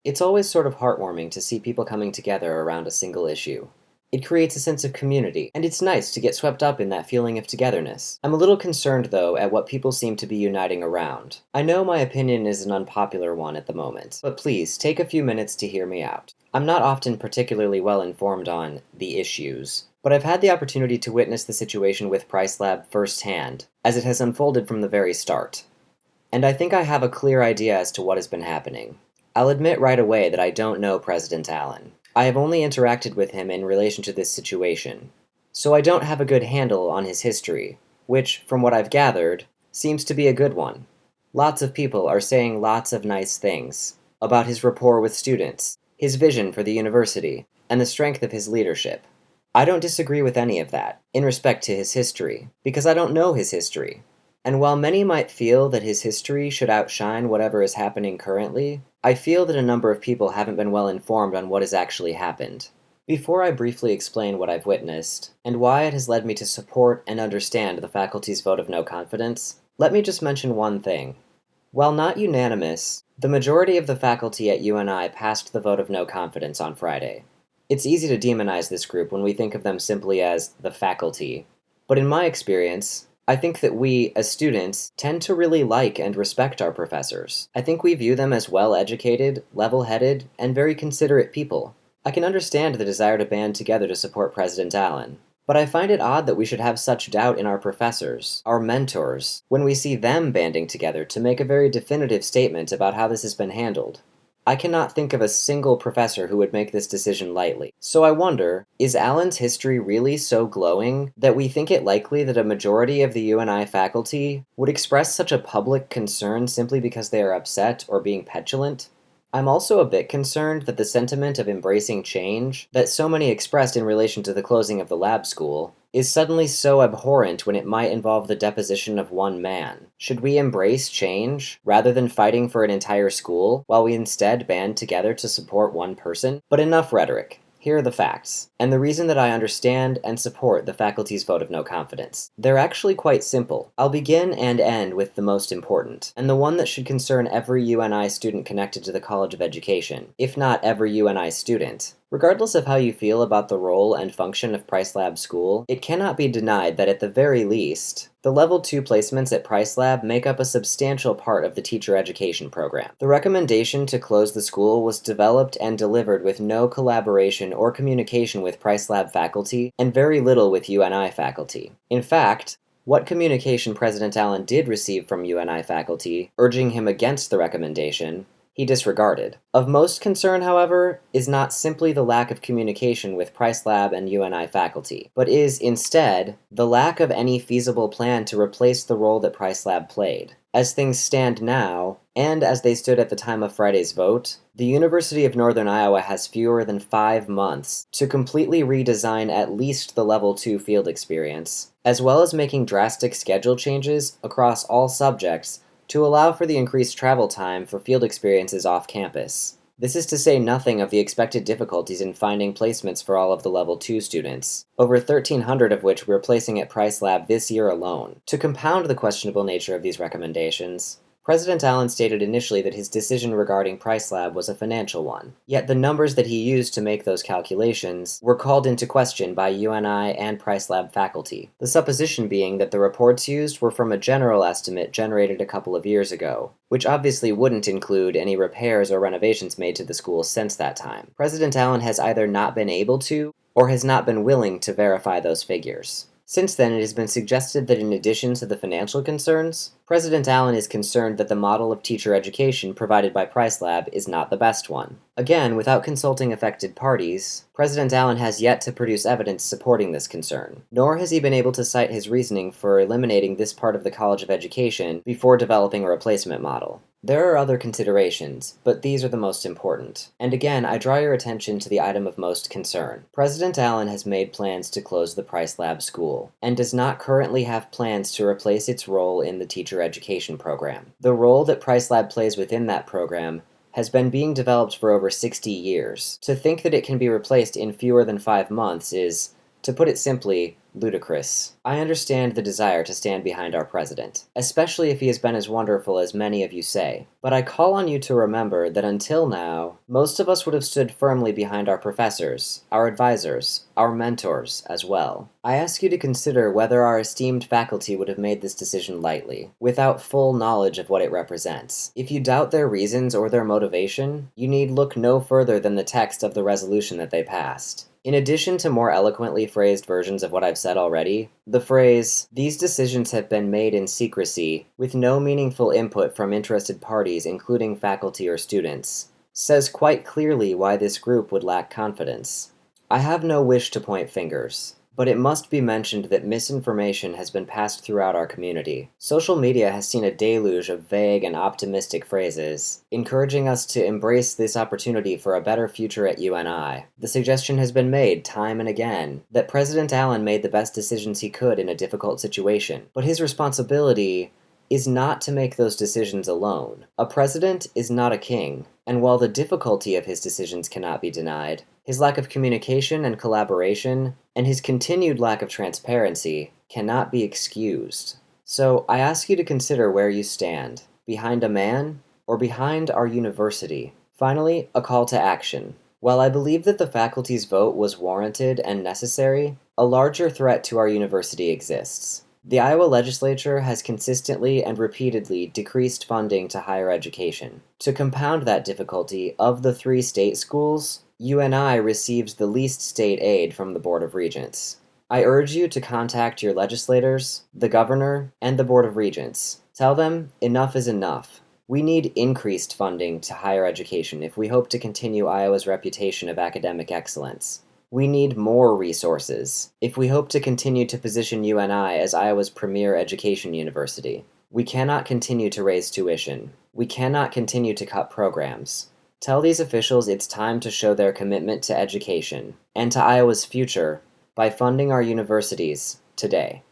It's always sort of heartwarming to see people coming together around a single issue. It creates a sense of community, and it's nice to get swept up in that feeling of togetherness. I'm a little concerned, though, at what people seem to be uniting around. I know my opinion is an unpopular one at the moment, but please take a few minutes to hear me out. I'm not often particularly well informed on the issues, but I've had the opportunity to witness the situation with PriceLab firsthand, as it has unfolded from the very start. And I think I have a clear idea as to what has been happening. I'll admit right away that I don't know President Allen. I have only interacted with him in relation to this situation, so I don't have a good handle on his history, which, from what I've gathered, seems to be a good one. Lots of people are saying lots of nice things about his rapport with students, his vision for the university, and the strength of his leadership. I don't disagree with any of that, in respect to his history, because I don't know his history. And while many might feel that his history should outshine whatever is happening currently, I feel that a number of people haven't been well informed on what has actually happened. Before I briefly explain what I've witnessed, and why it has led me to support and understand the faculty's vote of no confidence, let me just mention one thing. While not unanimous, the majority of the faculty at UNI passed the vote of no confidence on Friday. It's easy to demonize this group when we think of them simply as the faculty, but in my experience, I think that we, as students, tend to really like and respect our professors. I think we view them as well-educated, level-headed, and very considerate people. I can understand the desire to band together to support President Allen, but I find it odd that we should have such doubt in our professors, our mentors, when we see them banding together to make a very definitive statement about how this has been handled. I cannot think of a single professor who would make this decision lightly. So I wonder, is Allen's history really so glowing that we think it likely that a majority of the UNI faculty would express such a public concern simply because they are upset or being petulant? I'm also a bit concerned that the sentiment of embracing change that so many expressed in relation to the closing of the lab school is suddenly so abhorrent when it might involve the deposition of one man. Should we embrace change rather than fighting for an entire school, while we instead band together to support one person? But enough rhetoric. Here are the facts, and the reason that I understand and support the faculty's vote of no confidence. They're actually quite simple. I'll begin and end with the most important, and the one that should concern every UNI student connected to the College of Education, if not every UNI student. Regardless of how you feel about the role and function of PriceLab School, it cannot be denied that at the very least, the Level 2 placements at PriceLab make up a substantial part of the teacher education program. The recommendation to close the school was developed and delivered with no collaboration or communication with PriceLab faculty, and very little with UNI faculty. In fact, what communication President Allen did receive from UNI faculty, urging him against the recommendation, he disregarded. Of most concern, however, is not simply the lack of communication with PriceLab and UNI faculty, but is, instead, the lack of any feasible plan to replace the role that PriceLab played. As things stand now, and as they stood at the time of Friday's vote, the University of Northern Iowa has fewer than 5 months to completely redesign at least the Level 2 field experience, as well as making drastic schedule changes across all subjects to allow for the increased travel time for field experiences off campus. This is to say nothing of the expected difficulties in finding placements for all of the Level 2 students, over 1,300 of which we're placing at PriceLab this year alone. To compound the questionable nature of these recommendations, President Allen stated initially that his decision regarding PriceLab was a financial one, yet the numbers that he used to make those calculations were called into question by UNI and PriceLab faculty, the supposition being that the reports used were from a general estimate generated a couple of years ago, which obviously wouldn't include any repairs or renovations made to the school since that time. President Allen has either not been able to, or has not been willing to verify those figures. Since then, it has been suggested that in addition to the financial concerns, President Allen is concerned that the model of teacher education provided by PriceLab is not the best one. Again, without consulting affected parties, President Allen has yet to produce evidence supporting this concern, nor has he been able to cite his reasoning for eliminating this part of the College of Education before developing a replacement model. There are other considerations, but these are the most important. And again, I draw your attention to the item of most concern. President Allen has made plans to close the PriceLab school, and does not currently have plans to replace its role in the teacher education program. The role that PriceLab plays within that program has been being developed for over 60 years. To think that it can be replaced in fewer than 5 months is, To put it simply, ludicrous. I understand the desire to stand behind our president, especially if he has been as wonderful as many of you say. But I call on you to remember that until now, most of us would have stood firmly behind our professors, our advisors, our mentors as well. I ask you to consider whether our esteemed faculty would have made this decision lightly, without full knowledge of what it represents. If you doubt their reasons or their motivation, you need look no further than the text of the resolution that they passed. In addition to more eloquently phrased versions of what I've said already, the phrase, "These decisions have been made in secrecy, with no meaningful input from interested parties including faculty or students," says quite clearly why this group would lack confidence. I have no wish to point fingers, but it must be mentioned that misinformation has been passed throughout our community. Social media has seen a deluge of vague and optimistic phrases, encouraging us to embrace this opportunity for a better future at UNI. The suggestion has been made time and again that President Allen made the best decisions he could in a difficult situation, but his responsibility is not to make those decisions alone. A president is not a king, and while the difficulty of his decisions cannot be denied, his lack of communication and collaboration, and his continued lack of transparency, cannot be excused. So I ask you to consider where you stand, behind a man, or behind our university. Finally, a call to action. While I believe that the faculty's vote was warranted and necessary, a larger threat to our university exists. The Iowa legislature has consistently and repeatedly decreased funding to higher education. To compound that difficulty, of the 3 state schools, UNI receives the least state aid from the Board of Regents. I urge you to contact your legislators, the governor, and the Board of Regents. Tell them enough is enough. We need increased funding to higher education if we hope to continue Iowa's reputation of academic excellence. We need more resources if we hope to continue to position UNI as Iowa's premier education university. We cannot continue to raise tuition. We cannot continue to cut programs. Tell these officials it's time to show their commitment to education and to Iowa's future by funding our universities today.